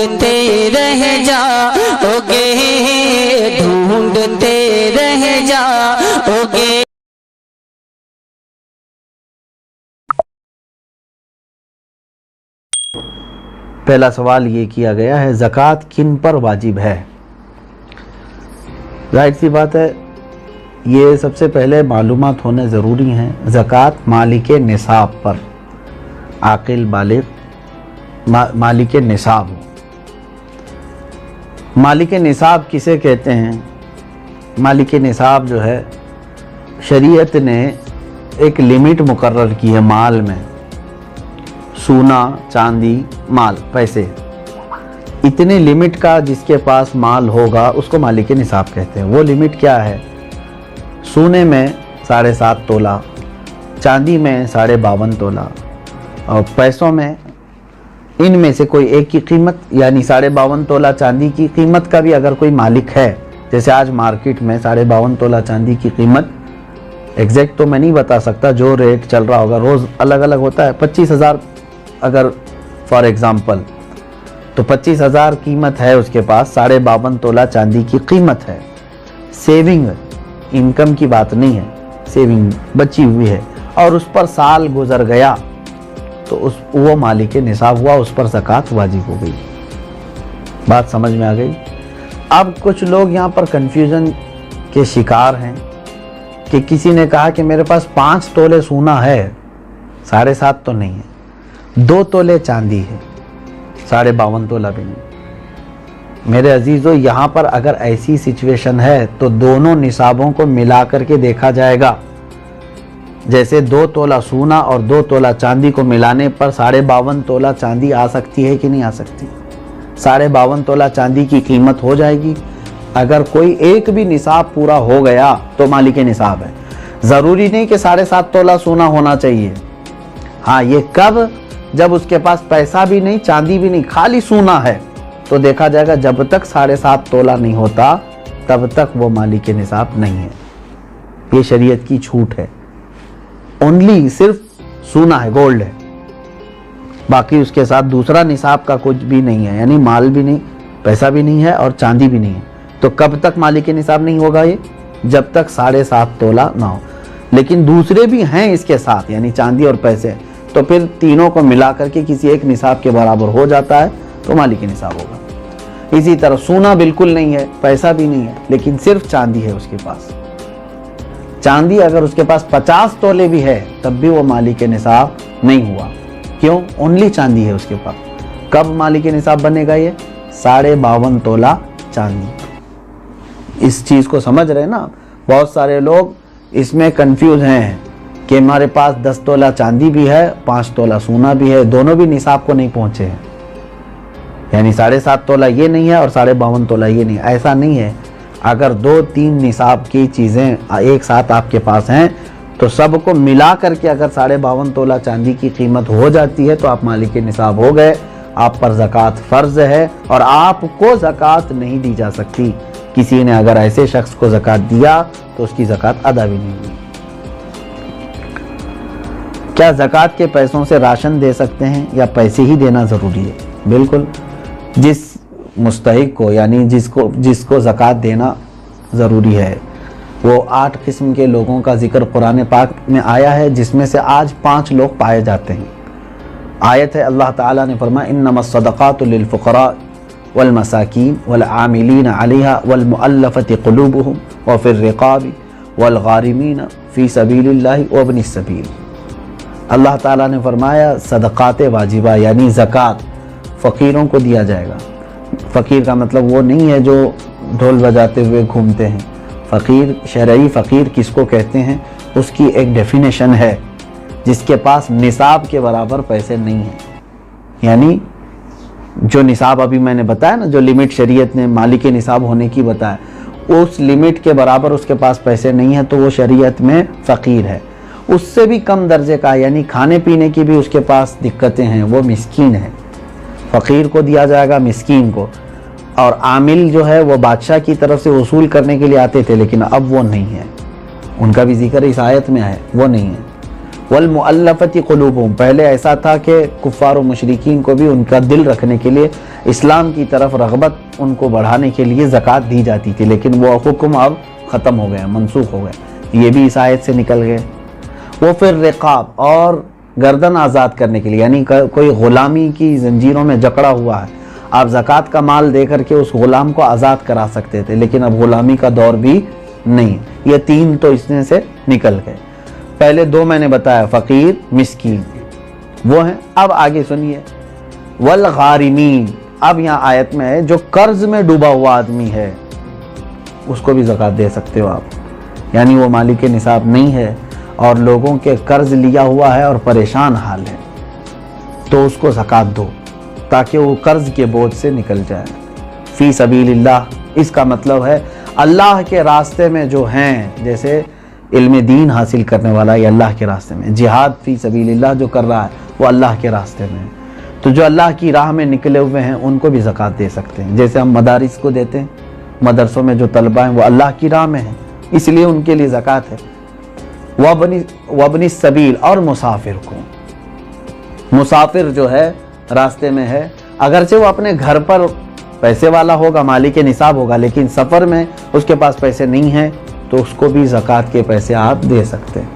ढूंढते रह जाओगे, ढूंढते रह जाओगे। पहला सवाल ये किया गया है, ज़कात किन पर वाजिब है? जाहिर सी बात है, ये सबसे पहले मालूमात होने ज़रूरी हैं। ज़कात मालिके निसाब पर, आकिल बालिग मालिके निसाब हो। मालिके निसाब किसे कहते हैं? मालिके निसाब जो है, शरीयत ने एक लिमिट मुकर्रर की है माल में, सोना चांदी माल पैसे, इतने लिमिट का जिसके पास माल होगा उसको मालिके निसाब कहते हैं। वो लिमिट क्या है? सोने में 7.5 तोला, चांदी में 52.5 तोला, और पैसों में इनमें से कोई एक की कीमत, यानी 52.5 तोला चांदी की कीमत का भी अगर कोई मालिक है, जैसे आज मार्केट में 52.5 तोला चांदी की कीमत, एग्जैक्ट तो मैं नहीं बता सकता, जो रेट चल रहा होगा रोज़ अलग अलग होता है, 25,000 अगर फॉर एग्ज़ाम्पल, तो 25,000 कीमत है उसके पास, 52.5 तोला चांदी की कीमत है। सेविंग, इनकम की बात नहीं है, सेविंग बची हुई है, और उस पर साल गुजर गया तो वो मालिक निसाब हुआ, उस पर ज़कात वाजिब हो गई। बात समझ में आ गई? अब कुछ लोग यहाँ पर कंफ्यूजन के शिकार हैं कि किसी ने कहा कि मेरे पास 5 तोले सोना है, 7.5 तो नहीं है, 2 तोले चांदी है, 52.5 तोला भी नहीं। मेरे अजीज़ों, यहाँ पर अगर ऐसी सिचुएशन है तो दोनों निसाबों को मिला करके देखा जाएगा। जैसे 2 तोला सोना और 2 तोला चांदी को मिलाने पर 52.5 तोला चांदी आ सकती है कि नहीं आ सकती? 52.5 तोला चांदी की कीमत हो जाएगी। अगर कोई एक भी निसाब पूरा हो गया तो मालिके निसाब है। ज़रूरी नहीं कि 7.5 तोला सोना होना चाहिए। हाँ, ये कब? जब उसके पास पैसा भी नहीं, चांदी भी नहीं, खाली सोना है, तो देखा जाएगा जब तक 7.5 तोला नहीं होता तब तक वो मालिके निसाब नहीं है। ये शरीयत की छूट है। ओनली सिर्फ सोना है, गोल्ड है, बाकी उसके साथ दूसरा निसाब का कुछ भी नहीं है, यानी माल भी नहीं, पैसा भी नहीं है और चांदी भी नहीं है। तो कब तक मालिके निसाब नहीं होगा ये? जब तक 7.5 तोला ना हो। लेकिन दूसरे भी हैं इसके साथ, यानी चांदी और पैसे, तो फिर तीनों को मिला करके किसी एक निसाब के बराबर हो जाता है तो मालिके निसाब होगा। इसी तरह सोना बिल्कुल नहीं है, पैसा भी नहीं है, लेकिन सिर्फ चांदी है उसके पास। चांदी अगर उसके पास 50 तोले भी है तब भी वो मालिके निसाब नहीं हुआ। क्यों? ओनली चांदी है उसके पास। कब मालिके निसाब बनेगा ये? 52.5 तोला चांदी। इस चीज को समझ रहे हैं ना? बहुत सारे लोग इसमें कंफ्यूज हैं कि हमारे पास 10 तोला चांदी भी है, 5 तोला सोना भी है, दोनों भी निसाब को नहीं पहुंचे हैं, यानी 7.5 तोला ये नहीं है और 52.5 तोला ये नहीं। ऐसा नहीं है। अगर 2-3 निसाब की चीज़ें एक साथ आपके पास हैं तो सबको मिला करके अगर 52.5 तोला चांदी की कीमत हो जाती है तो आप मालिके निसाब हो गए। आप पर ज़कात फ़र्ज है और आपको ज़कात नहीं दी जा सकती। किसी ने अगर ऐसे शख्स को ज़कात दिया तो उसकी ज़कात अदा भी नहीं हुई। क्या ज़कात के पैसों से राशन दे सकते हैं या पैसे ही देना ज़रूरी है? बिल्कुल। जिस मुस्तहिक को, यानी जिसको ज़कात देना ज़रूरी है, वो 8 किस्म के लोगों का जिक्र कुरान पाक में आया है, जिसमें से आज 5 लोग पाए जाते हैं। आयत है, अल्लाह ताला ने फरमाया, इन्नमस सदक़ातु लिल फ़ुक़रा वल मसाकीन वल आमिलीन अलैहा वल मुअल्लफ़ति क़ुलूबुहुम व फ़िर रिक़ाबि वल गारिमीन फ़ी सबीलिल्लाहि व इब्निस सबील। अल्लाह ताला ने फरमाया सदक़ात वाजिबा यानी ज़कात फ़कीरों को दिया जाएगा। फ़कीर का मतलब वो नहीं है जो ढोल बजाते हुए घूमते हैं। फ़कीर, शरई फ़कीर किसको कहते हैं, उसकी एक डेफिनेशन है, जिसके पास निसाब के बराबर पैसे नहीं हैं। यानी जो निसाब अभी मैंने बताया ना, जो लिमिट शरीयत ने मालिके निसाब होने की बताया, उस लिमिट के बराबर उसके पास पैसे नहीं है तो वो शरीयत में फ़कीर है। उससे भी कम दर्जे का, यानी खाने पीने की भी उसके पास दिक्कतें हैं, वो मिस्कीन है। फ़कीर को दिया जाएगा, मिस्कीन को। और आमिल जो है वो बादशाह की तरफ से वसूल करने के लिए आते थे, लेकिन अब वो नहीं है, उनका भी जिक्र इस आयत में है, वो नहीं है। वल मुअल्लफती क़ुलूबुहुम, पहले ऐसा था कि कुफ़ार और मुशरिकीन को भी उनका दिल रखने के लिए, इस्लाम की तरफ रग़बत उनको बढ़ाने के लिए ज़कात दी जाती थी, लेकिन वो हुक्म अब ख़त्म हो गया, मनसूख हो गया। ये भी इस आयत से निकल गए। वो फिर रिक़ाब, और गर्दन आज़ाद करने के लिए, यानी कोई ग़ुलामी की ज़ंजीरों में जकड़ा हुआ है, आप ज़कात का माल दे करके उस ग़ुलाम को आज़ाद करा सकते थे, लेकिन अब ग़ुलामी का दौर भी नहीं। ये 3 तो इसमें से निकल गए। पहले 2 मैंने बताया, फ़कीर मिस्कीन, वो हैं। अब आगे सुनिए, वल गारिमीन, अब यहाँ आयत में है जो कर्ज में डूबा हुआ आदमी है उसको भी ज़कात दे सकते हो आप, यानी वो मालिक निसाब नहीं है और लोगों के कर्ज लिया हुआ है और परेशान हाल है, तो उसको ज़कात दो ताकि वो कर्ज के बोझ से निकल जाए। फ़ी सबीलिल्लाह, इसका मतलब है अल्लाह के रास्ते में जो हैं, जैसे इल्म दीन हासिल करने वाला ये अल्लाह के रास्ते में, जिहाद फ़ी सबीलिल्लाह जो कर रहा है वो अल्लाह के रास्ते में, तो जो अल्लाह की राह में निकले हुए हैं उनको भी ज़कात दे सकते हैं। जैसे हम मदारिस को देते हैं, मदरसों में जो तलबा हैं वो अल्लाह की राह में हैं, इसलिए उनके लिए ज़कात है। वबनी सबील, और मुसाफिर को, मुसाफिर जो है रास्ते में है, अगरचे वो अपने घर पर पैसे वाला होगा, मालिक निसाब होगा, लेकिन सफ़र में उसके पास पैसे नहीं हैं, तो उसको भी ज़कात के पैसे आप दे सकते हैं।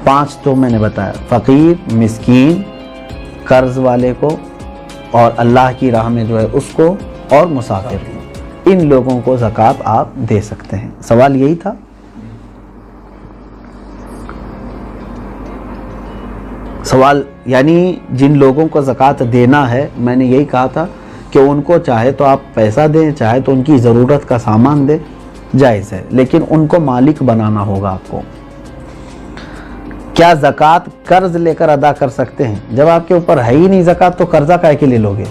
5 तो मैंने बताया, फ़कीर, मिस्कीन, कर्ज वाले को, और अल्लाह की राह में जो है उसको, और मुसाफिर को, इन लोगों को ज़कात आप दे सकते हैं। सवाल यही था। सवाल यानी जिन लोगों को ज़कात देना है, मैंने यही कहा था कि उनको चाहे तो आप पैसा दें, चाहे तो उनकी ज़रूरत का सामान दें, जायज़ है, लेकिन उनको मालिक बनाना होगा आपको। क्या ज़कात कर्ज लेकर अदा कर सकते हैं? जब आपके ऊपर है ही नहीं ज़कात तो कर्जा काहे के लिए लोगे?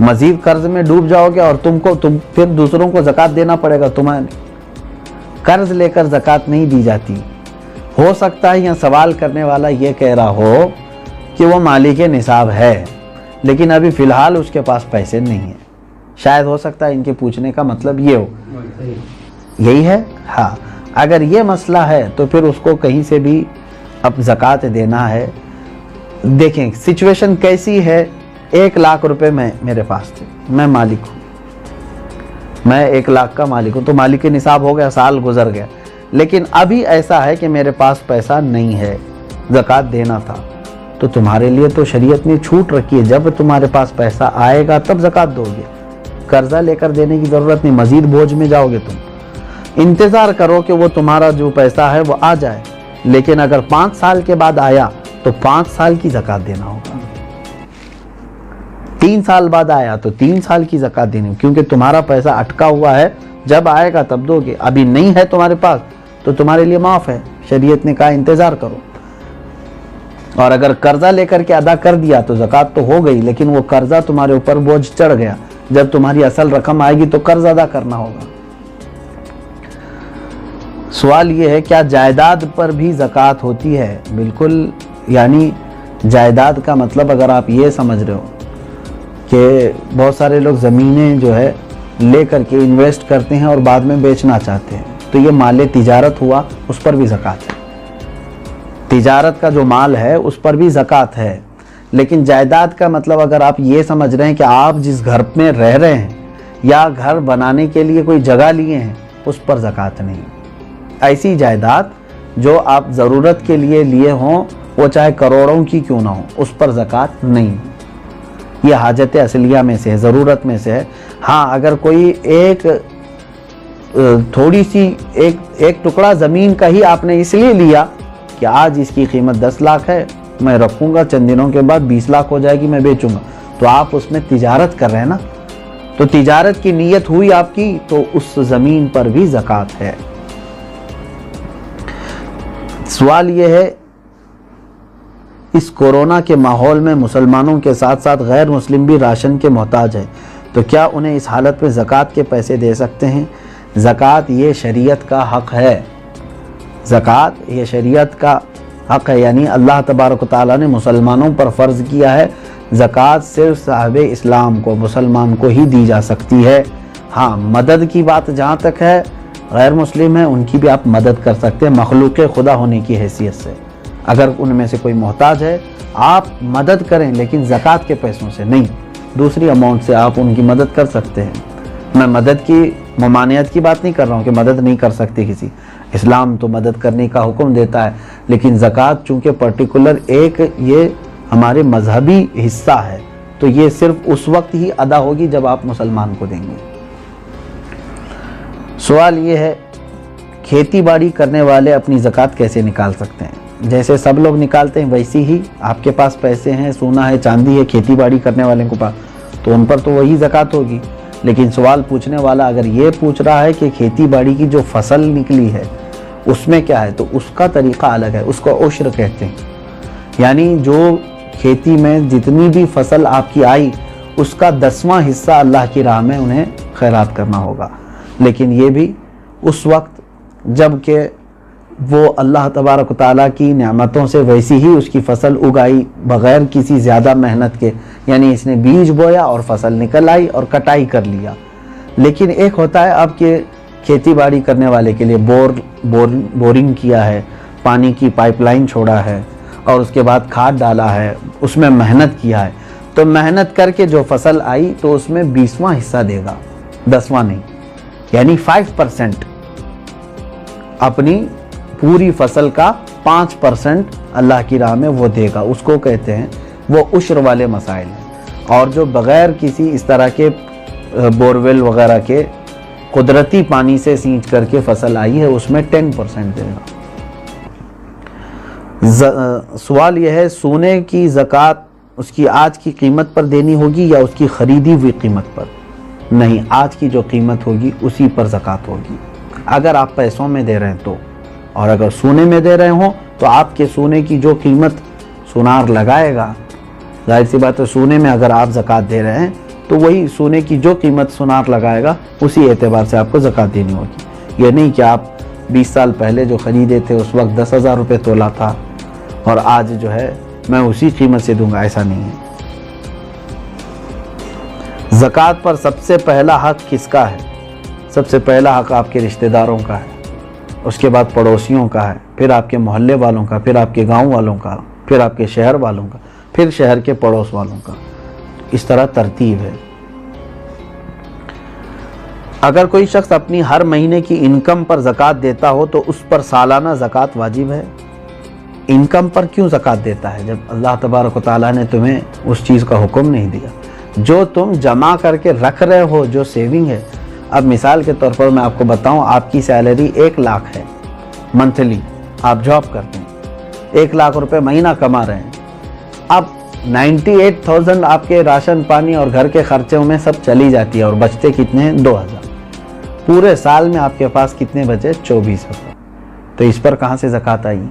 मजीद कर्ज में डूब जाओगे और तुम फिर दूसरों को ज़कात देना पड़ेगा तुम्हें। कर्ज लेकर ज़कात नहीं दी जाती। हो सकता है यहाँ सवाल करने वाला ये कह रहा हो कि वो मालिक निसाब है, लेकिन अभी फ़िलहाल उसके पास पैसे नहीं है। शायद हो सकता है इनके पूछने का मतलब ये हो, यही है। हाँ, अगर ये मसला है तो फिर उसको कहीं से भी अब ज़कात देना है। देखें सिचुएशन कैसी है। 1 लाख रुपए मेरे पास थे, मैं मालिक हूँ, मैं 1 लाख का मालिक हूँ, तो मालिक निसाब हो गया, साल गुजर गया, लेकिन अभी ऐसा है कि मेरे पास पैसा नहीं है, ज़कात देना था, तो तुम्हारे लिए तो शरीयत ने छूट रखी है, जब तुम्हारे पास पैसा आएगा तब ज़कात दोगे। कर्जा लेकर देने की ज़रूरत नहीं, मज़ीद बोझ में जाओगे तुम। इंतज़ार करो कि वो तुम्हारा जो पैसा है वो आ जाए, लेकिन अगर 5 साल के बाद आया तो 5 साल की ज़कात देना होगा। 3 साल बाद आया तो 3 साल की ज़कात देनी, क्योंकि तुम्हारा पैसा अटका हुआ है, जब आएगा तब दोगे। अभी नहीं है तुम्हारे पास तो तुम्हारे लिए माफ़ है, शरीयत ने कहा इंतज़ार करो। और अगर कर्जा लेकर के अदा कर दिया तो ज़कात तो हो गई, लेकिन वो कर्जा तुम्हारे ऊपर बोझ चढ़ गया, जब तुम्हारी असल रकम आएगी तो कर्ज अदा करना होगा। सवाल ये है, क्या जायदाद पर भी ज़कात होती है? बिल्कुल, यानी जायदाद का मतलब अगर आप ये समझ रहे हो कि बहुत सारे लोग ज़मीनें जो है ले करके इन्वेस्ट करते हैं और बाद में बेचना चाहते हैं, तो ये माल तिजारत हुआ, उस पर भी ज़कात है। तिजारत का जो माल है उस पर भी ज़कात है। लेकिन जायदाद का मतलब अगर आप ये समझ रहे हैं कि आप जिस घर में रह रहे हैं या घर बनाने के लिए कोई जगह लिए हैं, उस पर ज़कात नहीं। ऐसी जायदाद जो आप ज़रूरत के लिए लिए हों, वो चाहे करोड़ों की क्यों ना हो, उस पर ज़कात नहीं। ये हाजत असलिया में से है, ज़रूरत में से है। हाँ, अगर कोई थोड़ी सी एक टुकड़ा ज़मीन का ही आपने इसलिए लिया कि आज इसकी कीमत 10 लाख है, मैं रखूँगा, चंद दिनों के बाद 20 लाख हो जाएगी, मैं बेचूँगा, तो आप उसमें तिजारत कर रहे हैं ना, तो तिजारत की नीयत हुई आपकी, तो उस ज़मीन पर भी ज़कात है। सवाल ये है, इस कोरोना के माहौल में मुसलमानों के साथ साथ गैर मुस्लिम भी राशन के मोहताज है, तो क्या उन्हें इस हालत में ज़कात के पैसे दे सकते हैं? ज़कात ये शरीयत का हक़ है, ज़कात ये शरीयत का हक़ है, यानी अल्लाह तबारक व तआला ने मुसलमानों पर फ़र्ज़ किया है। ज़कात सिर्फ साहिब इस्लाम को, मुसलमान को ही दी जा सकती है। हाँ, मदद की बात जहाँ तक है, गैर मुस्लिम है उनकी भी आप मदद कर सकते हैं, मखलूक़ खुदा होने की हैसियत से। अगर उनमें से कोई मोहताज है आप मदद करें, लेकिन ज़कात के पैसों से नहीं, दूसरी अमाउंट से आप उनकी मदद कर सकते हैं। मैं मदद की ममानियत की बात नहीं कर रहा हूँ कि मदद नहीं कर सकते किसी, इस्लाम तो मदद करने का हुक्म देता है, लेकिन ज़कात चूँकि पर्टिकुलर एक ये हमारे मजहबी हिस्सा है, तो ये सिर्फ उस वक्त ही अदा होगी जब आप मुसलमान को देंगे। सवाल ये है, खेती बाड़ी करने वाले अपनी ज़कात कैसे निकाल सकते हैं? जैसे सब लोग निकालते हैं वैसी ही आपके पास पैसे हैं, सोना है, चांदी है, खेती बाड़ी करने वाले के पास, तो उन पर तो वही ज़कात होगी। लेकिन सवाल पूछने वाला अगर ये पूछ रहा है कि खेती बाड़ी की जो फसल निकली है उसमें क्या है, तो उसका तरीक़ा अलग है, उसको उश्र कहते हैं। यानी जो खेती में जितनी भी फसल आपकी आई उसका 10वां हिस्सा अल्लाह की राह में उन्हें खैरात करना होगा। लेकिन ये भी उस वक्त जब के वो अल्लाह तबारक ताला की नेमतों से वैसी ही उसकी फसल उगाई बग़ैर किसी ज़्यादा मेहनत के, यानी इसने बीज बोया और फसल निकल आई और कटाई कर लिया। लेकिन एक होता है अब के खेती बाड़ी करने वाले के लिए बोरिंग किया है, पानी की पाइपलाइन छोड़ा है और उसके बाद खाद डाला है, उसमें मेहनत किया है, तो मेहनत करके जो फसल आई तो उसमें 20वां हिस्सा देगा, 10वां नहीं, यानी 5% अपनी पूरी फसल का 5% अल्लाह की राह में वो देगा, उसको कहते हैं वो उश्र वाले मसाइल हैं। और जो बग़ैर किसी इस तरह के बोरवेल वगैरह के कुदरती पानी से सींच करके फसल आई है उसमें 10% देगा। सवाल यह है, सोने की ज़कात उसकी आज की कीमत पर देनी होगी या उसकी ख़रीदी हुई कीमत पर? नहीं, आज की जो कीमत होगी उसी पर ज़कात होगी, अगर आप पैसों में दे रहे हैं तो। और अगर सोने में दे रहे हो तो आपके सोने की जो कीमत सुनार लगाएगा, जाहिर सी बात है सोने में अगर आप ज़कात दे रहे हैं तो वही सोने की जो कीमत सुनार लगाएगा उसी एतबार से आपको ज़कात देनी होगी। ये नहीं कि आप 20 साल पहले जो ख़रीदे थे उस वक्त 10,000 रुपये तोला था और आज जो है मैं उसी कीमत से दूंगा, ऐसा नहीं है। ज़कात पर सबसे पहला हक किसका है? सबसे पहला हक आपके रिश्तेदारों का है, उसके बाद पड़ोसियों का है, फिर आपके मोहल्ले वालों का, फिर आपके गांव वालों का, फिर आपके शहर वालों का, फिर शहर के पड़ोस वालों का। इस तरह तरतीब है। अगर कोई शख्स अपनी हर महीने की इनकम पर ज़कात देता हो तो उस पर सालाना ज़कात वाजिब है? इनकम पर क्यों ज़कात देता है जब अल्लाह तबारक व तआला ने तुम्हें उस चीज़ का हुक्म नहीं दिया? जो तुम जमा करके रख रहे हो, जो सेविंग है, अब मिसाल के तौर पर मैं आपको बताऊं, आपकी सैलरी 1 लाख है मंथली, आप जॉब करते हैं, 1 लाख रुपए महीना कमा रहे हैं। अब 98,000 आपके राशन पानी और घर के खर्चों में सब चली जाती है और बचते कितने हैं? 2,000। पूरे साल में आपके पास कितने बचे? 24,000। तो इस पर कहाँ से ज़कात आई?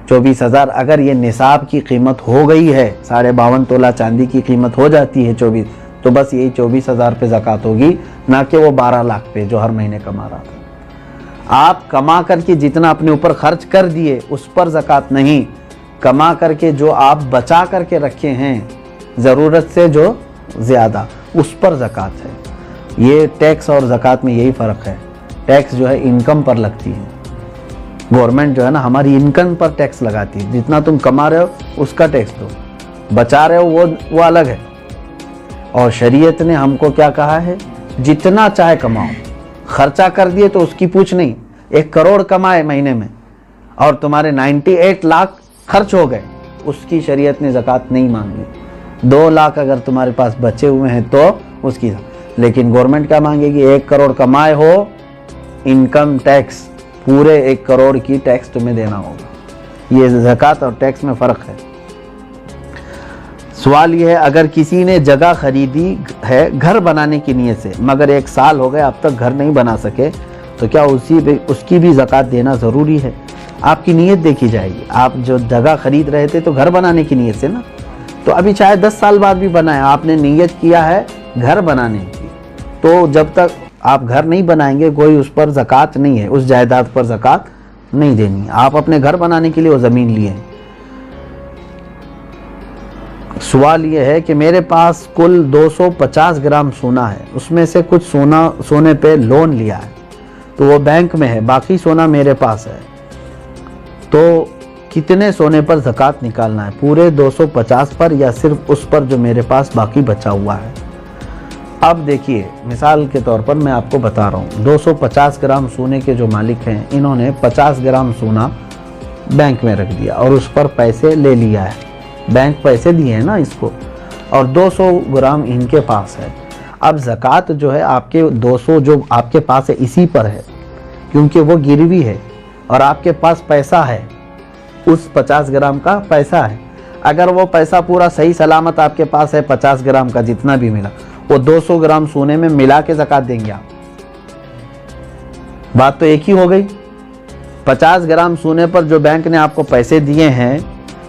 24,000 अगर ये निसाब की कीमत हो गई है, 52.5 तोला चांदी की कीमत हो जाती है 24, तो बस यही 24,000 पे ज़कात होगी, ना कि वो 12 लाख पे जो हर महीने कमा रहा था। आप कमा करके जितना अपने ऊपर खर्च कर दिए उस पर ज़कात नहीं, कमा करके जो आप बचा करके रखे हैं ज़रूरत से जो ज़्यादा, उस पर ज़कात है। ये टैक्स और ज़कात में यही फ़र्क है। टैक्स जो है इनकम पर लगती है, गवर्नमेंट जो है ना हमारी इनकम पर टैक्स लगाती है, जितना तुम कमा रहे हो उसका टैक्स दो, बचा रहे हो वो अलग है। और शरीयत ने हमको क्या कहा है? जितना चाहे कमाओ, खर्चा कर दिए तो उसकी पूछ नहीं। 1 करोड़ कमाए महीने में और तुम्हारे 98 लाख खर्च हो गए, उसकी शरीयत ने ज़कात नहीं मांगी। 2 लाख अगर तुम्हारे पास बचे हुए हैं तो उसकी, लेकिन गवर्नमेंट क्या मांगेगी? 1 करोड़ कमाए हो, इनकम टैक्स पूरे 1 करोड़ की टैक्स तुम्हें देना होगा। ये ज़कात और टैक्स में फ़र्क है। सवाल ये है, अगर किसी ने जगह खरीदी है घर बनाने की नीयत से, मगर 1 साल हो गए अब तक घर नहीं बना सके, तो क्या उसकी भी ज़कात देना ज़रूरी है? आपकी नीयत देखी जाएगी। आप जो जगह खरीद रहे थे तो घर बनाने की नीयत से ना, तो अभी चाहे 10 साल बाद भी बनाए, आपने नीयत किया है घर बनाने की, तो जब तक आप घर नहीं बनाएंगे कोई उस पर ज़कात नहीं है, उस जायदाद पर ज़कात नहीं देनी है। आप अपने घर बनाने के लिए वो ज़मीन लिए हैं। सवाल ये है कि मेरे पास कुल 250 ग्राम सोना है, उसमें से कुछ सोने पे लोन लिया है, तो वो बैंक में है, बाकी सोना मेरे पास है, तो कितने सोने पर ज़कात निकालना है, पूरे 250 पर या सिर्फ उस पर जो मेरे पास बाकी बचा हुआ है। अब देखिए, मिसाल के तौर पर मैं आपको बता रहा हूँ, 250 ग्राम सोने के जो मालिक हैं, इन्होंने 50 ग्राम सोना बैंक में रख दिया और उस पर पैसे ले लिया है, बैंक पैसे दिए हैं ना इसको, और 200 ग्राम इनके पास है। अब ज़कात जो है आपके 200 जो आपके पास है इसी पर है, क्योंकि वो गिरवी है और आपके पास पैसा है, उस 50 ग्राम का पैसा है। अगर वो पैसा पूरा सही सलामत आपके पास है, 50 ग्राम का जितना भी मिला, वो 200 ग्राम सोने में मिला के ज़कात देंगे आप। बात तो एक ही हो गई। 50 ग्राम सोने पर जो बैंक ने आपको पैसे दिए हैं,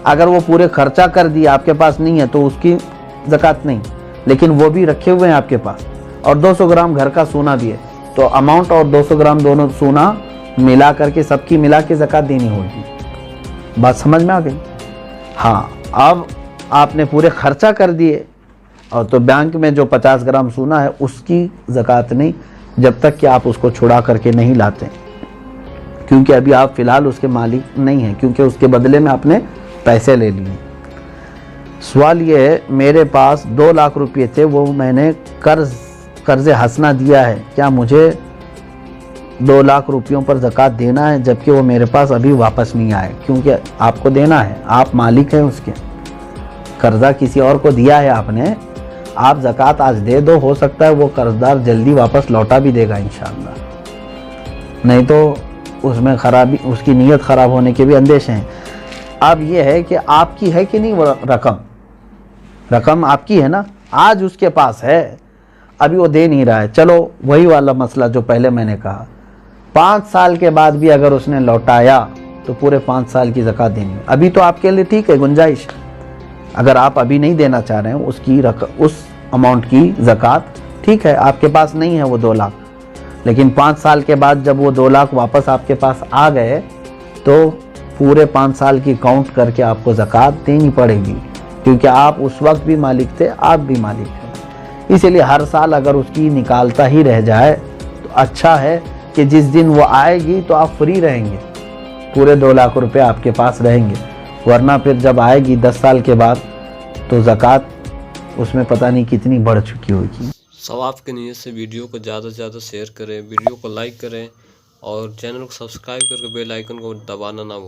अगर वो पूरे खर्चा कर दिए, आपके पास नहीं है, तो उसकी ज़कात नहीं, लेकिन वो भी रखे हुए हैं आपके पास, और 200 ग्राम घर का सोना भी है, तो अमाउंट और 200 ग्राम दोनों सोना मिला करके सबकी मिला के ज़कात देनी होगी। बात समझ में आ गई? हाँ, अब आपने पूरे खर्चा कर दिए, और तो बैंक में जो 50 ग्राम सोना है उसकी ज़कात नहीं, जब तक कि आप उसको छुड़ा करके नहीं लाते, क्योंकि अभी आप फ़िलहाल उसके मालिक नहीं हैं, क्योंकि उसके बदले में आपने पैसे ले लिए। सवाल ये है, मेरे पास 2 लाख रुपये थे, वो मैंने कर्ज़े हसना दिया है, क्या मुझे 2 लाख रुपयों पर ज़कात देना है, जबकि वो मेरे पास अभी वापस नहीं आए? क्योंकि आपको देना है, आप मालिक हैं उसके, कर्ज़ा किसी और को दिया है आपने, आप ज़कात आज दे दो, हो सकता है वो कर्जदार जल्दी वापस लौटा भी देगा इंशाअल्लाह, नहीं तो उसमें खराबी, उसकी नीयत ख़राब होने के भी अंदेशे हैं। अब ये है कि आपकी है कि नहीं वो रकम आपकी है ना, आज उसके पास है, अभी वो दे नहीं रहा है। चलो वही वाला मसला जो पहले मैंने कहा, 5 साल के बाद भी अगर उसने लौटाया तो पूरे 5 साल की ज़कात देनी है। अभी तो आपके लिए ठीक है, गुंजाइश, अगर आप अभी नहीं देना चाह रहे हैं उसकी उस अमाउंट की ज़कात, ठीक है, आपके पास नहीं है वो 2 लाख, लेकिन 5 साल के बाद जब वो 2 लाख वापस आपके पास आ गए, तो पूरे 5 साल की काउंट करके आपको ज़कात देनी पड़ेगी, क्योंकि आप उस वक्त भी मालिक थे, आप भी मालिक हैं। इसलिए हर साल अगर उसकी निकालता ही रह जाए तो अच्छा है कि जिस दिन वो आएगी तो आप फ्री रहेंगे, पूरे 2 लाख रुपए आपके पास रहेंगे, वरना फिर जब आएगी 10 साल के बाद तो ज़कात उसमें पता नहीं कितनी बढ़ चुकी होगी। सवाब की नीयत से वीडियो को ज़्यादा से ज़्यादा शेयर करें, वीडियो को लाइक करें और चैनल को सब्सक्राइब करके बेल आइकन को दबाना ना भूलें।